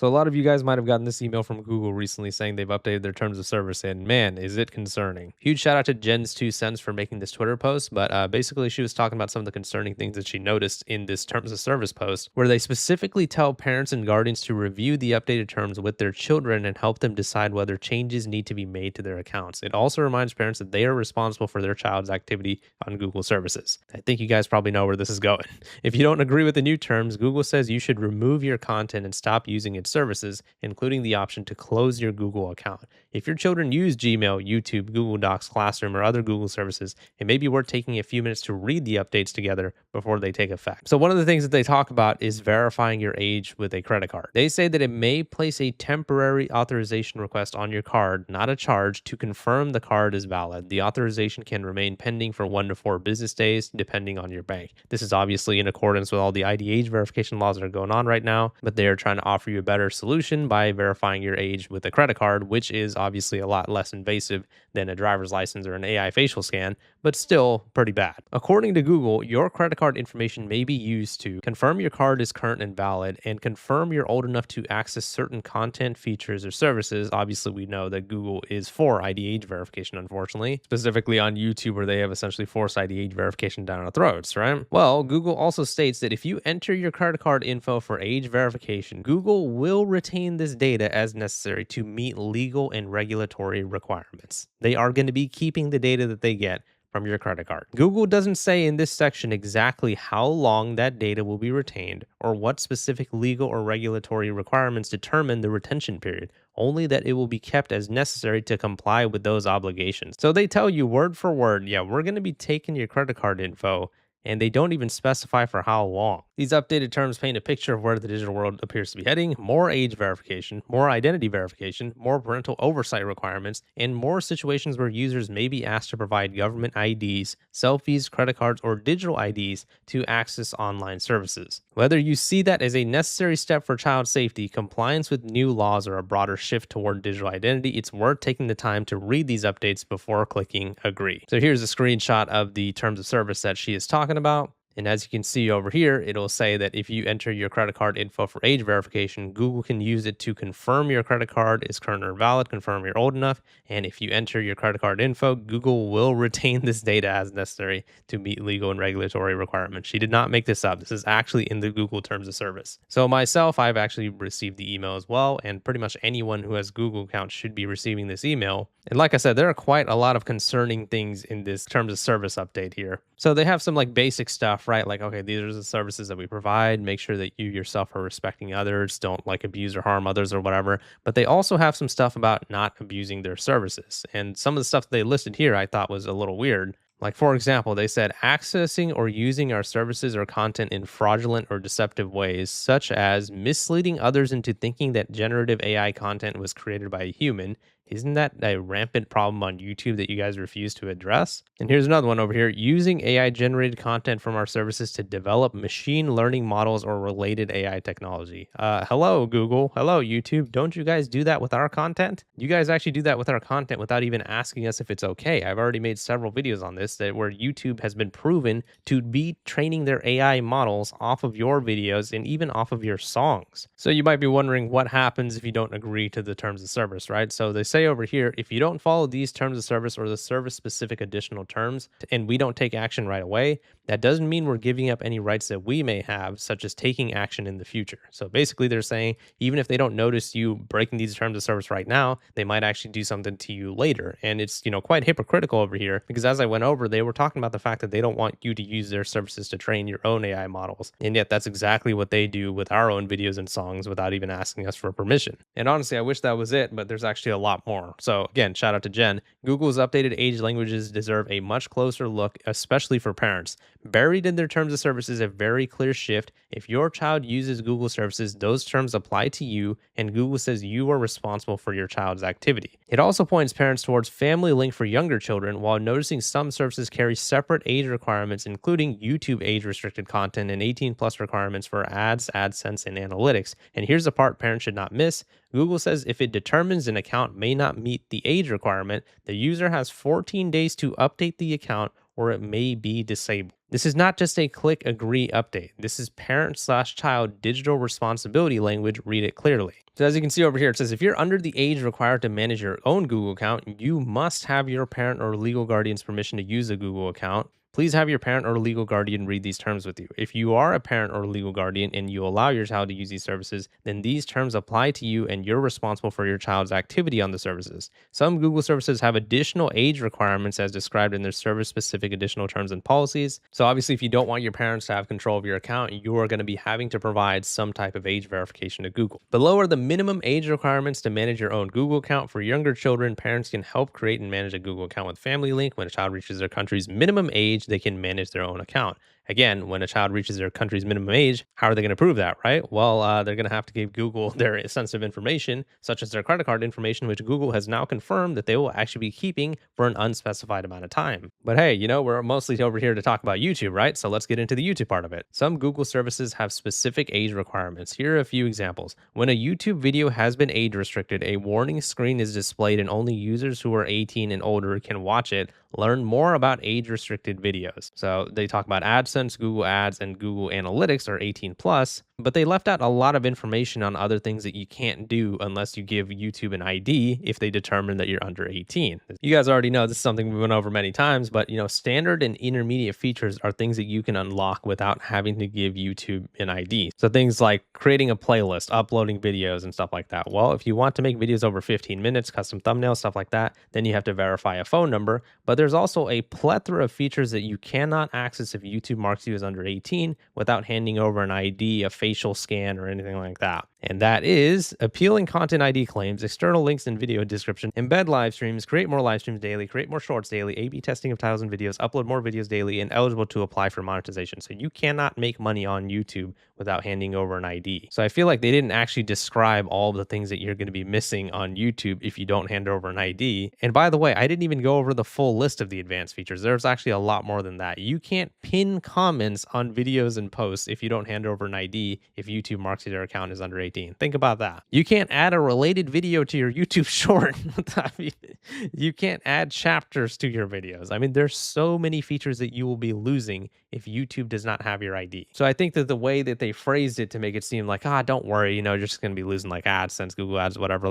So a lot of you guys might have gotten this email from Google recently saying they've updated their terms of service, and man, is it concerning. Huge shout out to Jen's 2 cents for making this Twitter post, but basically she was talking about some of the concerning things that she noticed in this terms of service post, where they specifically tell parents and guardians to review the updated terms with their children and help them decide whether changes need to be made to their accounts. It also reminds parents that they are responsible for their child's activity on Google services. I think you guys probably know where this is going. If you don't agree with the new terms, Google says you should remove your content and stop using its services, including the option to close your Google account. If your children use Gmail, YouTube, Google Docs, Classroom, or other Google services, it may be worth taking a few minutes to read the updates together before they take effect. So one of the things that they talk about is verifying your age with a credit card. They say that it may place a temporary authorization request on your card, not a charge, to confirm the card is valid. The authorization can remain pending for 1 to 4 business days, depending on your bank. This is obviously in accordance with all the ID age verification laws that are going on right now, but they are trying to offer you a better solution by verifying your age with a credit card, which is obviously a lot less invasive than a driver's license or an AI facial scan, but still pretty bad. According to Google, your credit card information may be used to confirm your card is current and valid and confirm you're old enough to access certain content, features, or services. Obviously, we know that Google is for ID age verification, unfortunately, specifically on YouTube, where they have essentially forced ID age verification down our throats, right? Well, Google also states that if you enter your credit card info for age verification, Google will retain this data as necessary to meet legal and regulatory requirements. They are going to be keeping the data that they get from your credit card. Google doesn't say in this section exactly how long that data will be retained or what specific legal or regulatory requirements determine the retention period, only that it will be kept as necessary to comply with those obligations. So they tell you word for word, yeah, we're going to be taking your credit card info, and they don't even specify for how long. These updated terms paint a picture of where the digital world appears to be heading: more age verification, more identity verification, more parental oversight requirements, and more situations where users may be asked to provide government IDs, selfies, credit cards, or digital IDs to access online services. Whether you see that as a necessary step for child safety, compliance with new laws, or a broader shift toward digital identity, it's worth taking the time to read these updates before clicking agree. So here's a screenshot of the terms of service that she is talking about. And as you can see over here, it'll say that if you enter your credit card info for age verification, Google can use it to confirm your credit card is current or valid, confirm you're old enough. And if you enter your credit card info, Google will retain this data as necessary to meet legal and regulatory requirements. She did not make this up. This is actually in the Google terms of service. So myself, I've actually received the email as well. And pretty much anyone who has Google accounts should be receiving this email. And like I said, there are quite a lot of concerning things in this terms of service update here. So they have some like basic stuff, right? Like, okay, these are the services that we provide. Make sure that you yourself are respecting others. Don't like abuse or harm others or whatever. But they also have some stuff about not abusing their services. And some of the stuff they listed here I thought was a little weird. Like, for example, they said accessing or using our services or content in fraudulent or deceptive ways, such as misleading others into thinking that generative AI content was created by a human. Isn't that a rampant problem on YouTube that you guys refuse to address? And here's another one over here: using AI generated content from our services to develop machine learning models or related AI technology. Hello, Google. Hello, YouTube. Don't you guys do that with our content? You guys actually do that with our content without even asking us if it's okay. I've already made several videos on this where YouTube has been proven to be training their AI models off of your videos and even off of your songs. So you might be wondering what happens if you don't agree to the terms of service, right? So they say over here, if you don't follow these terms of service or the service specific additional terms, and we don't take action right away, that doesn't mean we're giving up any rights that we may have, such as taking action in the future. So basically they're saying, even if they don't notice you breaking these terms of service right now, they might actually do something to you later. And it's, quite hypocritical over here, because as I went over, they were talking about the fact that they don't want you to use their services to train your own AI models. And yet that's exactly what they do with our own videos and songs without even asking us for permission. And honestly, I wish that was it, but there's actually a lot more. So again, shout out to Jen. Google's updated age languages deserve a much closer look, especially for parents. Buried in their terms of service is a very clear shift. If your child uses Google services, those terms apply to you, and Google says you are responsible for your child's activity. It also points parents towards Family Link for younger children, while noticing some services carry separate age requirements, including YouTube age-restricted content and 18+ requirements for ads, AdSense, and analytics. And here's the part parents should not miss. Google says if it determines an account may not meet the age requirement, the user has 14 days to update the account or it may be disabled. This is not just a click agree update. This is parent/child digital responsibility language. Read it clearly. So as you can see over here, it says if you're under the age required to manage your own Google account, you must have your parent or legal guardian's permission to use a Google account. Please have your parent or legal guardian read these terms with you. If you are a parent or legal guardian and you allow your child to use these services, then these terms apply to you and you're responsible for your child's activity on the services. Some Google services have additional age requirements as described in their service-specific additional terms and policies. So obviously, if you don't want your parents to have control of your account, you are going to be having to provide some type of age verification to Google. Below are the minimum age requirements to manage your own Google account. For younger children, parents can help create and manage a Google account with Family Link. When a child reaches their country's minimum age, they can manage their own account. Again, when a child reaches their country's minimum age, how are they going to prove that, right? Well, they're going to have to give Google their sensitive information, such as their credit card information, which Google has now confirmed that they will actually be keeping for an unspecified amount of time. But hey, we're mostly over here to talk about YouTube, right? So let's get into the YouTube part of it. Some Google services have specific age requirements. Here are a few examples. When a YouTube video has been age restricted, a warning screen is displayed and only users who are 18 and older can watch it. Learn more about age restricted videos. So they talk about AdSense, Google Ads, and Google Analytics are 18 plus, but they left out a lot of information on other things that you can't do unless you give YouTube an ID if they determine that you're under 18. You guys already know this is something we went over many times, but standard and intermediate features are things that you can unlock without having to give YouTube an ID. So things like creating a playlist, uploading videos, and stuff like that. Well, if you want to make videos over 15 minutes, custom thumbnails, stuff like that, then you have to verify a phone number. But there's also a plethora of features that you cannot access if YouTube marks you as under 18 without handing over an ID, a facial scan, or anything like that. And that is appealing content ID claims, external links and video description, embed live streams, create more live streams daily, create more shorts daily, A/B testing of titles and videos, upload more videos daily, and eligible to apply for monetization. So you cannot make money on YouTube without handing over an ID. So I feel like they didn't actually describe all the things that you're going to be missing on YouTube if you don't hand over an ID. And by the way, I didn't even go over the full list of the advanced features. There's actually a lot more than that. You can't pin comments on videos and posts if you don't hand over an ID if YouTube marks your account as under 18. Think about that. You can't add a related video to your YouTube short. I mean, you can't add chapters to your videos. I mean, there's so many features that you will be losing if YouTube does not have your ID. So I think that the way that they phrased it to make it seem like, don't worry, you're just going to be losing like AdSense, Google Ads, whatever,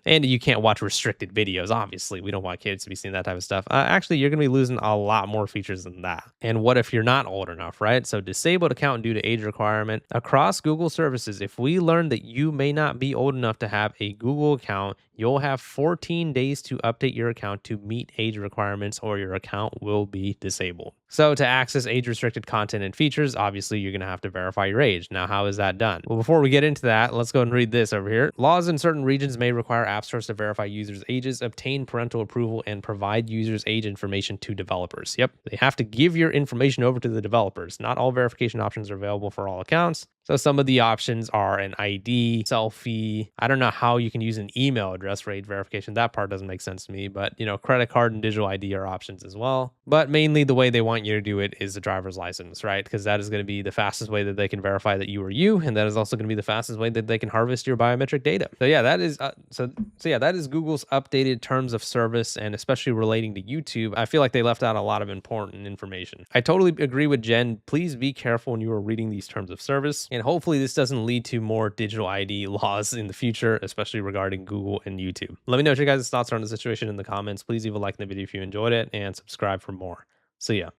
and you can't watch restricted videos. Obviously, we don't want kids to be seeing that type of stuff. Actually, you're going to be losing a lot more features than that. And what if you're not old enough, right? So disabled account due to age requirement. Across Google services, if we learn that you may not be old enough to have a Google account, you'll have 14 days to update your account to meet age requirements or your account will be disabled. So to access age-restricted content and features, obviously you're going to have to verify your age. Now, how is that done? Well, before we get into that, let's go and read this over here. Laws in certain regions may require app stores to verify users' ages, obtain parental approval, and provide users' age information to developers. Yep, they have to give your information over to the developers. Not all verification options are available for all accounts. So some of the options are an ID, selfie. I don't know how you can use an email address for age verification. That part doesn't make sense to me, but credit card and digital ID are options as well. But mainly the way they want you to do it is the driver's license, right? Because that is going to be the fastest way that they can verify that you are you, and that is also going to be the fastest way that they can harvest your biometric data. So yeah, that is that is Google's updated terms of service, and especially relating to YouTube. I feel like they left out a lot of important information. I totally agree with Jen. Please be careful when you are reading these terms of service. And hopefully this doesn't lead to more digital ID laws in the future, especially regarding Google and YouTube. Let me know what your guys' thoughts are on the situation in the comments. Please leave a like in the video if you enjoyed it and subscribe for more. See ya.